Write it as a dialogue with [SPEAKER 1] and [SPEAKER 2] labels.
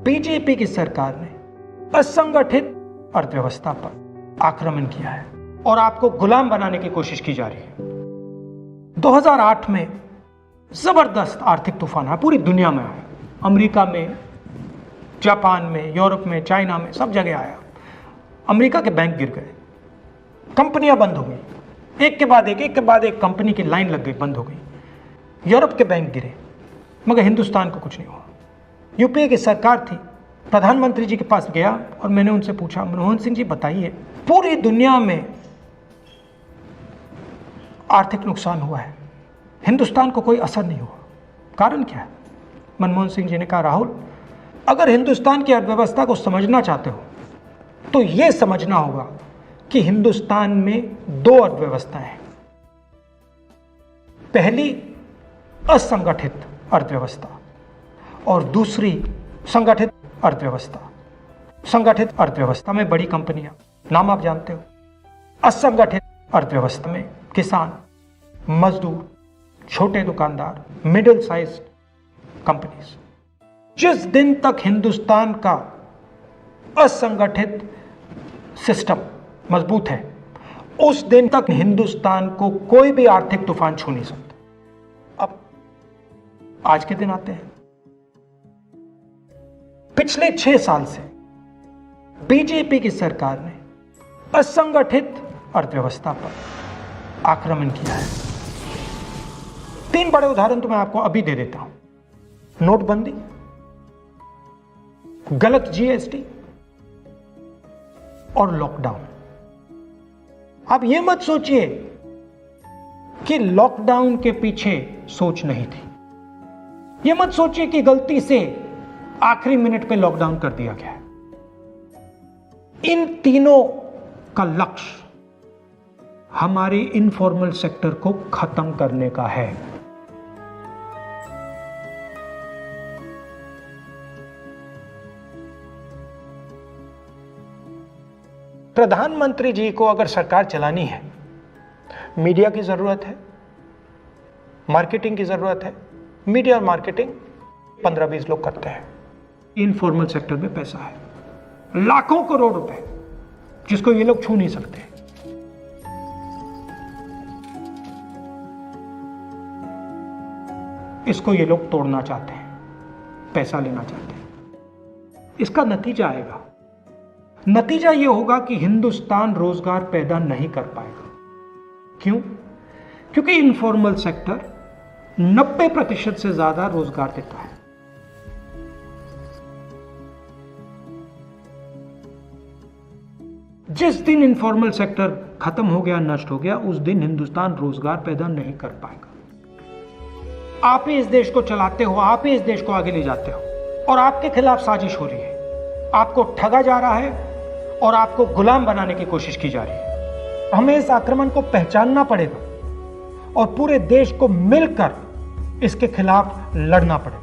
[SPEAKER 1] BJP की सरकार ने असंगठित अर्थव्यवस्था पर आक्रमण किया है और आपको गुलाम बनाने की कोशिश की जा रही है। 2008 में जबरदस्त आर्थिक तूफान आया, पूरी दुनिया में आया, अमेरिका में, जापान में, यूरोप में, चाइना में, सब जगह आया। अमेरिका के बैंक गिर गए, कंपनियां बंद हो गई, एक के बाद एक कंपनी की लाइन लग गई, बंद हो गई। यूरोप के बैंक गिरे, मगर हिंदुस्तान को कुछ नहीं हुआ। यूपीए की सरकार थी, प्रधानमंत्री जी के पास गया और मैंने उनसे पूछा, मनमोहन सिंह जी बताइए, पूरी दुनिया में आर्थिक नुकसान हुआ है, हिंदुस्तान को कोई असर नहीं हुआ, कारण क्या है? मनमोहन सिंह जी ने कहा, राहुल, अगर हिंदुस्तान की अर्थव्यवस्था को समझना चाहते हो तो यह समझना होगा कि हिंदुस्तान में दो अर्थव्यवस्थाएं हैं। पहली असंगठित अर्थव्यवस्था और दूसरी संगठित अर्थव्यवस्था। संगठित अर्थव्यवस्था में बड़ी कंपनियां, नाम आप जानते हो। असंगठित अर्थव्यवस्था में किसान, मजदूर, छोटे दुकानदार, मिडिल साइज कंपनीज। जिस दिन तक हिंदुस्तान का असंगठित सिस्टम मजबूत है, उस दिन तक हिंदुस्तान को कोई भी आर्थिक तूफान छू नहीं सकता। अब आज के दिन आते हैं। पिछले 6 साल से बीजेपी की सरकार ने असंगठित अर्थव्यवस्था पर आक्रमण किया है। 3 बड़े उदाहरण तो मैं आपको अभी दे देता हूं। नोटबंदी, गलत जीएसटी और लॉकडाउन। आप यह मत सोचिए कि लॉकडाउन के पीछे सोच नहीं थी। यह मत सोचिए कि गलती से आखिरी मिनट पे लॉकडाउन कर दिया गया है। इन तीनों का लक्ष्य हमारे इनफॉर्मल सेक्टर को खत्म करने का है। प्रधानमंत्री जी को अगर सरकार चलानी है, मीडिया की जरूरत है, मार्केटिंग की जरूरत है। मीडिया और मार्केटिंग 15-20 लोग करते हैं। इनफॉर्मल सेक्टर में पैसा है, लाखों करोड़ रुपए, जिसको ये लोग छू नहीं सकते। इसको ये लोग तोड़ना चाहते हैं, पैसा लेना चाहते हैं। इसका नतीजा आएगा। नतीजा यह होगा कि हिंदुस्तान रोजगार पैदा नहीं कर पाएगा। क्यों? क्योंकि इनफॉर्मल सेक्टर 90% से ज्यादा रोजगार देता है। जिस दिन इनफॉर्मल सेक्टर खत्म हो गया, नष्ट हो गया, उस दिन हिंदुस्तान रोजगार पैदा नहीं कर पाएगा। आप ही इस देश को चलाते हो, आप ही इस देश को आगे ले जाते हो और आपके खिलाफ साजिश हो रही है। आपको ठगा जा रहा है और आपको गुलाम बनाने की कोशिश की जा रही है। हमें इस आक्रमण को पहचानना पड़ेगा और पूरे देश को मिलकर इसके खिलाफ लड़ना पड़ेगा।